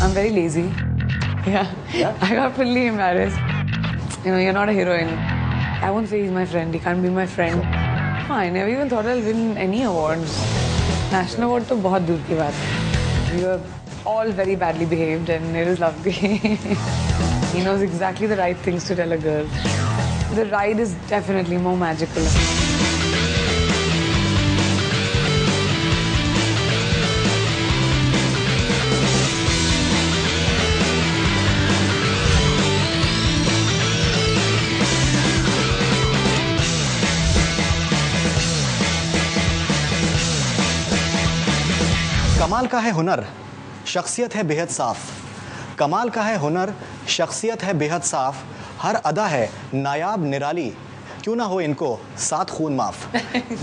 I'm very lazy. Yeah. I got fully embarrassed. You know, you're not a heroine. I won't say he's my friend. He can't be my friend. No, I never even thought I'll win any awards. National award to bahut dur ki baat hai. We were all very badly behaved and it was lovely. He knows exactly the right things to tell a girl. The ride is definitely more magical. कमाल का है हुनर, शख्सियत है बेहद साफ। कमाल का है हुनर, शख्सियत है बेहद साफ। हर अदा है नायाब निराली, क्यों ना हो इनको सात खून माफ।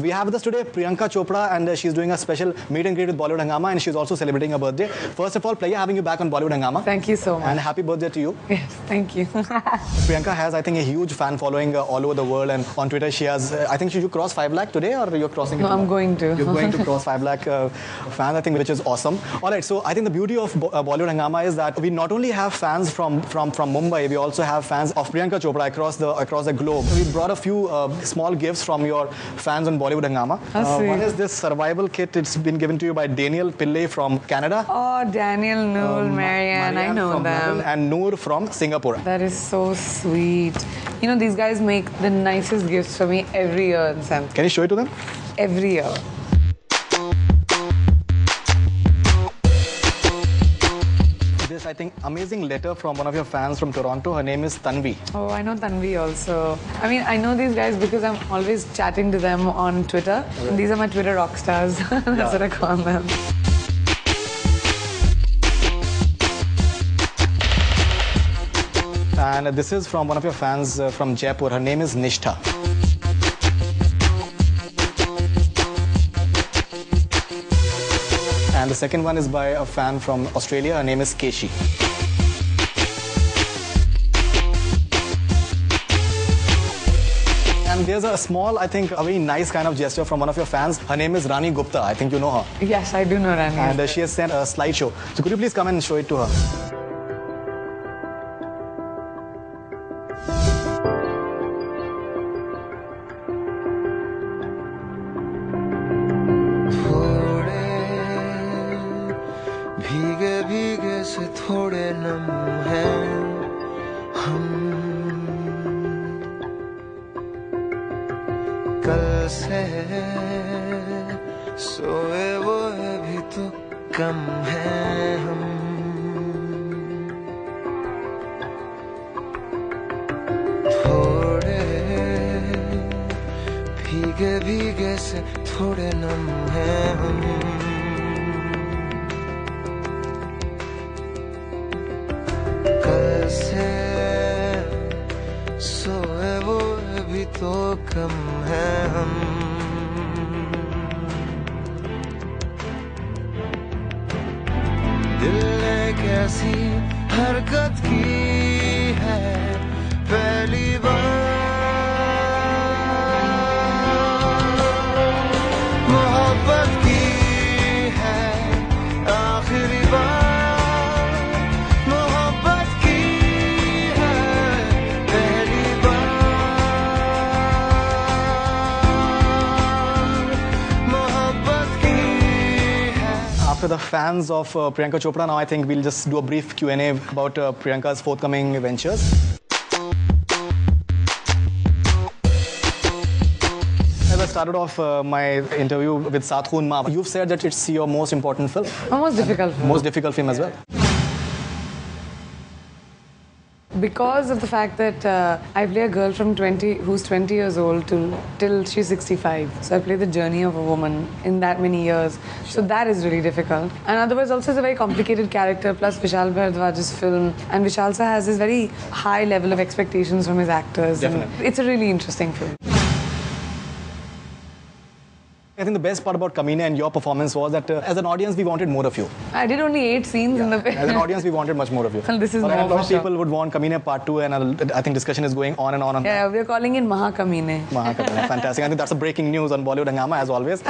We have with us today Priyanka Chopra and she's doing a special meet and greet with Bollywood Hungama and she's also celebrating her birthday. First of all, pleasure having you back on Bollywood Hungama. Thank you so much. And happy birthday to you. Yes, thank you. Priyanka has, I think, a huge fan following all over the world, and on Twitter she has, I think, you crossed 5 lakh today, or you're crossing it? No, I'm going to. You're going to cross 5 lakh fans, I think, which is awesome. All right, so I think the beauty of Bollywood Hungama is that we not only have fans from Mumbai, we also have fans of Priyanka Chopra across the globe. We brought a few small gifts from your fans on Bollywood Hungama. One is this survival kit. It's been given to you by Daniel Pillay from Canada. Oh, Daniel, Noor, Marianne, I know them. Melbourne, and Noor from Singapore. That is so sweet. You know, these guys make the nicest gifts for me every year in Sam. Can you show it to them? Every year. This, I think, amazing letter from one of your fans from Toronto. Her name is Tanvi. Oh, I know Tanvi also. I mean, I know these guys because I'm always chatting to them on Twitter. Right. These are my Twitter rock stars. That's what I call them. And this is from one of your fans from Jaipur. Her name is Nishtha. And the second one is by a fan from Australia. Her name is Keshi. And there's a small, I think, a very nice kind of gesture from one of your fans. Her name is Rani Gupta. I think you know her. Yes, I do know Rani. And she has sent a slideshow. So could you please come and show it to her? भीगे भीगे से थोड़े नम हैं हम, कल से सोए वो भी तो कम हैं हम। थोड़े भीगे भीगे से थोड़े नम हैं हम, सोए वो भी तो कम है हम। दिल ने कैसी हरकत की है पहली बार, मोहब्बत की है आखिरी बार। After the fans of Priyanka Chopra, now I think we'll just do a brief Q&A about Priyanka's forthcoming ventures. As I started off my interview with Saat Khoon Maaf, you've said that it's your most important film. Most difficult film. Most difficult film as well. Because of the fact that I play a girl from 20 who's 20 years old till she's 65. So I play the journey of a woman in that many years. So that is really difficult. And otherwise also it's a very complicated character, plus Vishal Bharadwaj's film. And Vishal sir has this very high level of expectations from his actors. Definitely. And it's a really interesting film. I think the best part about Kameene and your performance was that as an audience we wanted more of you. I did only 8 scenes in the film. As an audience we wanted much more of you. Well, this is more a lot of for sure. people would want Kameene Part 2 and I think discussion is going on and on. Yeah, we're calling it Maha Kameene. Maha Kameene. Fantastic. I think that's a breaking news on Bollywood Hungama as always.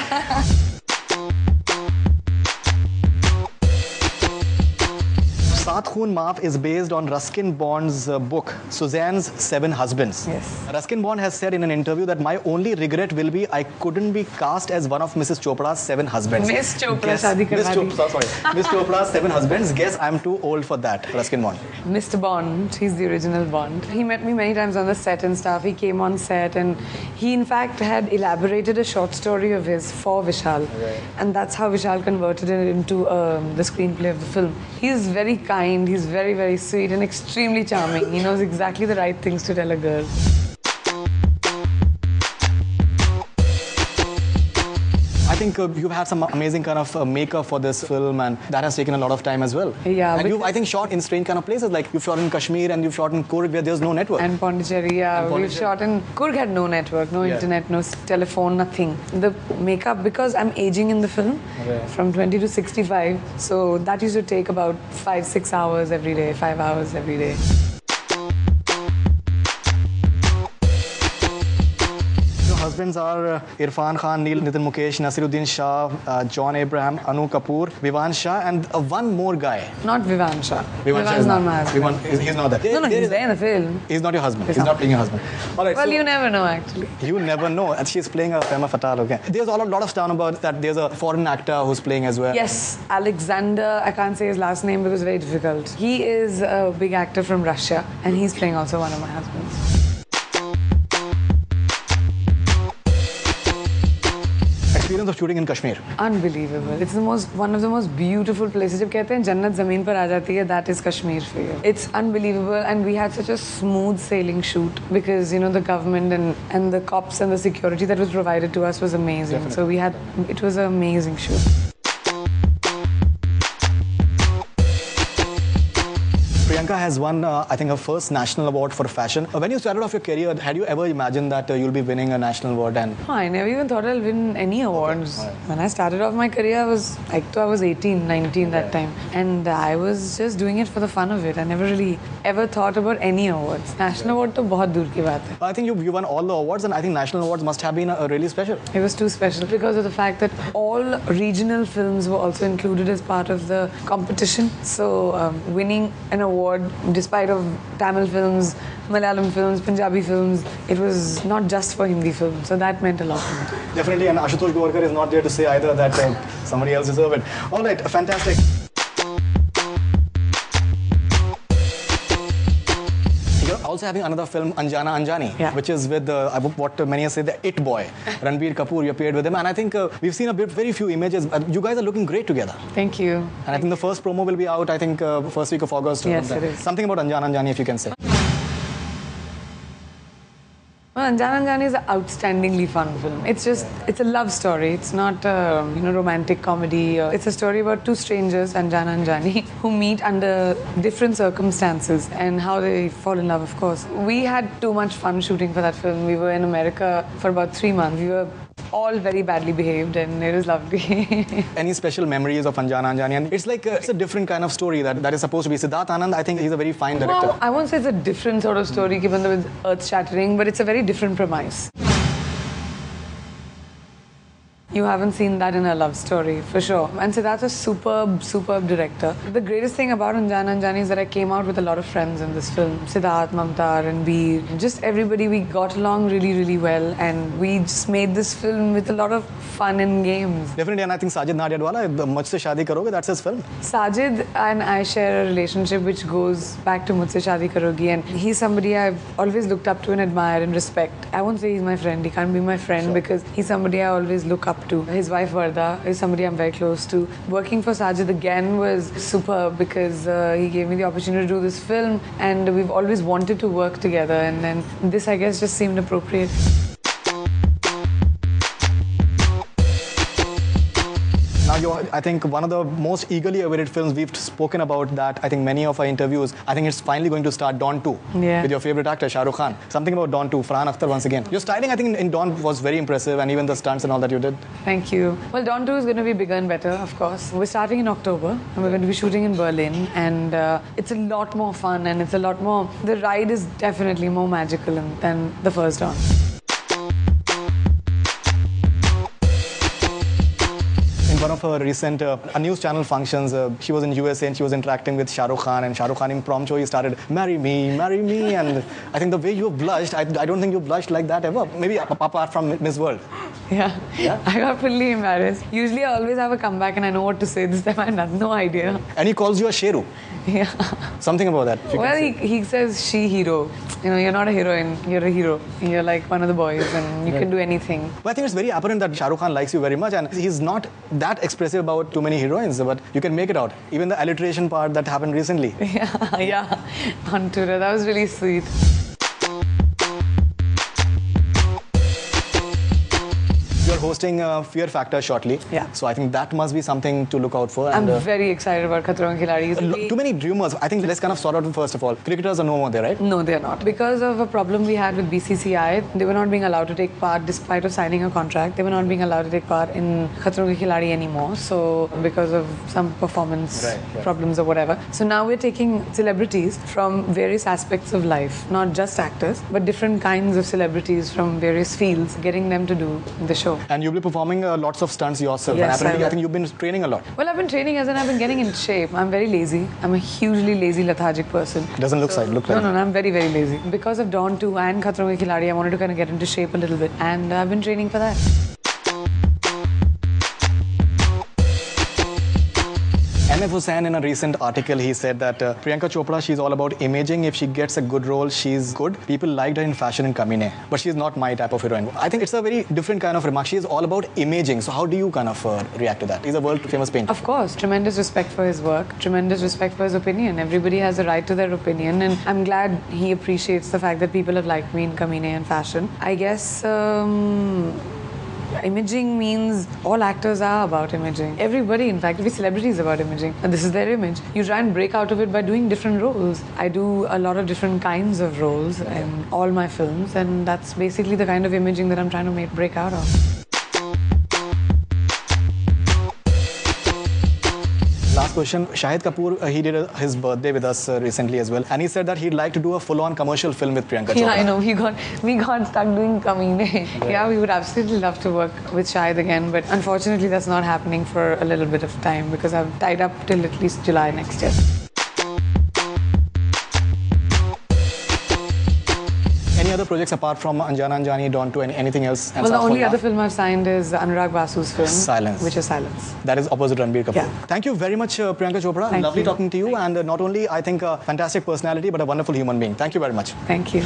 Saat Khoon Maaf is based on Ruskin Bond's book, Suzanne's Seven Husbands. Yes. Ruskin Bond has said in an interview that my only regret will be I couldn't be cast as one of Mrs. Chopra's 7 husbands. Miss Chopra, Guess, Shadi Miss Karwa Chopra, sorry. Miss Chopra's 7 husbands. Guess I'm too old for that, Ruskin Bond. Mr. Bond, he's the original Bond. He met me many times on the set and stuff. He came on set and he in fact had elaborated a short story of his for Vishal. Right. And that's how Vishal converted it into the screenplay of the film. He's very kind, he's very, very sweet and extremely charming. He knows exactly the right things to tell a girl. I think you've had some amazing kind of makeup for this film, and that has taken a lot of time as well. Yeah. And you've, I think, shot in strange kind of places, like you've shot in Kashmir and you've shot in Kurg where there's no network. And Pondicherry, yeah. And We've Pondicherry. shot in... Kurg had no network, no internet, no telephone, nothing. The makeup, because I'm aging in the film from 20 to 65, so that used to take about 5-6 hours every day, 5 hours every day. Husbands are Irfan Khan, Neil Nitin Mukesh, Nasiruddin Shah, John Abraham, Anu Kapoor, Vivan Shah, and one more guy. Not Vivan Shah. Vivan Shah Vivan's is not my husband. He's not that. No, he's there in the film. He's not your husband. He's not playing your husband. All right, Well, so you never know, actually. you never know. And she's playing a femme fatale, okay. There's a lot of stuff about that. There's a foreign actor who's playing as well. Yes, Alexander, I can't say his last name because it's very difficult. He is a big actor from Russia and he's playing also one of my husbands. Experience of shooting in Kashmir. Unbelievable. It's one of the most beautiful places. जब कहते हैं जन्नत ज़मीन पर आ जाती है, that is Kashmir for you. It's unbelievable, and we had such a smooth sailing shoot because the government and the cops and the security that was provided to us was amazing. Definitely. So it was an amazing shoot. Priyanka has won, I think, her first national award for fashion. When you started off your career, had you ever imagined that you'll be winning a national award? And I never even thought I'll win any awards. Okay. When I started off my career, I was 18, 19 that time. And I was just doing it for the fun of it. I never really ever thought about any awards. National award to bahut dur ki baat hai. I think you won all the awards, and I think national awards must have been really special. It was too special because of the fact that all regional films were also included as part of the competition. So winning an award despite of Tamil films, Malayalam films, Punjabi films, it was not just for Hindi films. So that meant a lot to me. Definitely, and Ashutosh Gowarkar is not there to say either that somebody else deserves it. All right, fantastic. You're also having another film, Anjaana Anjaani, which is with what many say the It Boy, Ranbir Kapoor. You appeared with him, and I think we've seen very few images. You guys are looking great together. Thank you. And I think the first promo will be out, I think, first week of August. Yes, it is. Something about Anjaana Anjaani, if you can say. Well, Anjaana Anjaani is an outstandingly fun film. It's a love story. It's not a romantic comedy. It's a story about two strangers, Anjaana Anjaani, who meet under different circumstances and how they fall in love, of course. We had too much fun shooting for that film. We were in America for about 3 months. We were all very badly behaved and it was lovely. Any special memories of Anjaana Anjaani? And it's like it's a different kind of story that is supposed to be. Siddharth Anand, I think he's a very fine director. Well, I won't say it's a different sort of story given that it's earth-shattering, but it's a very different premise. You haven't seen that in a love story, for sure. And Siddharth's a superb director. The greatest thing about Anjaana Anjaani is that I came out with a lot of friends in this film. Siddharth, Mamta, Ranbir, just everybody. We got along really well, and we just made this film with a lot of fun and games. Definitely, and I think Sajid Nadiadwala, Mujhse Shaadi Karoge, that's his film. Sajid and I share a relationship which goes back to Mujhse Shaadi Karogi, and he's somebody I've always looked up to and admire and respect. I won't say he's my friend, he can't be my friend because he's somebody I always look up to. His wife Varda is somebody I'm very close to. Working for Sajid again was superb because he gave me the opportunity to do this film, and we've always wanted to work together, and then this I guess just seemed appropriate. Now, I think one of the most eagerly awaited films we've spoken about that, I think many of our interviews, I think it's finally going to start, Dawn 2, with your favorite actor, Shah Rukh Khan. Something about Dawn 2, Farhan Akhtar once again. Your styling, I think, in Dawn was very impressive, and even the stunts and all that you did. Thank you. Well, Dawn 2 is going to be bigger and better, of course. We're starting in October, and we're going to be shooting in Berlin, and it's a lot more fun, and it's a lot more... The ride is definitely more magical than the first Dawn. In one of her recent a news channel functions. She was in USA and she was interacting with Shah Rukh Khan, and Shah Rukh Khan impromptu he started, marry me, and I think the way you blushed, I don't think you blushed like that ever. Maybe apart from Miss World. Yeah. I got fully embarrassed. Usually I always have a comeback and I know what to say. This time I had no idea. And he calls you a Sheru. Yeah. Something about that. Well, he says she hero. You know, you're not a heroine, you're a hero. You're like one of the boys and you can do anything. But I think it's very apparent that Shah Rukh Khan likes you very much, and he's not that expressive about too many heroines, but you can make it out. Even the alliteration part that happened recently. Yeah. On Twitter, that was really sweet. You're hosting Fear Factor shortly. Yeah. So I think that must be something to look out for. I'm very excited about Khatron Ke Khiladi. Too many rumors. I think let's kind of sort out first of all. Cricketers are no more there, right? No, they're not. Because of a problem we had with BCCI, they were not being allowed to take part despite of signing a contract. They were not being allowed to take part in Khatron Ke Khiladi anymore. So because of some performance problems or whatever. So now we're taking celebrities from various aspects of life, not just actors, but different kinds of celebrities from various fields, getting them to do the show. And you'll be performing lots of stunts yourself. Yes, and apparently, I think you've been training a lot. Well, I've been training as in I've been getting in shape. I'm very lazy. I'm a hugely lazy, lethargic person. Doesn't look like. No, I'm very, very lazy. Because of Dawn 2 and Khatron Ke Khiladi, I wanted to kind of get into shape a little bit. And I've been training for that. MF Hussain, in a recent article, he said that Priyanka Chopra, she's all about imaging. If she gets a good role, she's good. People liked her in Fashion and Kamine, but she's not my type of heroine. I think it's a very different kind of remark. She is all about imaging. So how do you kind of react to that? He's a world-famous painter. Of course, tremendous respect for his work, tremendous respect for his opinion. Everybody has a right to their opinion, and I'm glad he appreciates the fact that people have liked me in Kamine and Fashion. I guess imaging means all actors are about imaging. Everybody, in fact, every celebrity is about imaging. And this is their image. You try and break out of it by doing different roles. I do a lot of different kinds of roles in all my films, and that's basically the kind of imaging that I'm trying to break out of. Last question. Shahid Kapoor, he did his birthday with us recently as well, and he said that he'd like to do a full-on commercial film with Priyanka Chopra. Yeah, I know. We got stuck doing Kamine. Yeah, we would absolutely love to work with Shahid again, but unfortunately that's not happening for a little bit of time because I've tied up till at least July next year. Any other projects apart from Anjaana Anjaani, Dawn 2, and anything else? Well, the only other film I've signed is Anurag Basu's film. Silence. Which is Silence. That is opposite Ranbir Kapoor. Yeah. Thank you very much, Priyanka Chopra. Thank Lovely you. talking to you, and not only, I think, a fantastic personality, but a wonderful human being. Thank you very much. Thank you.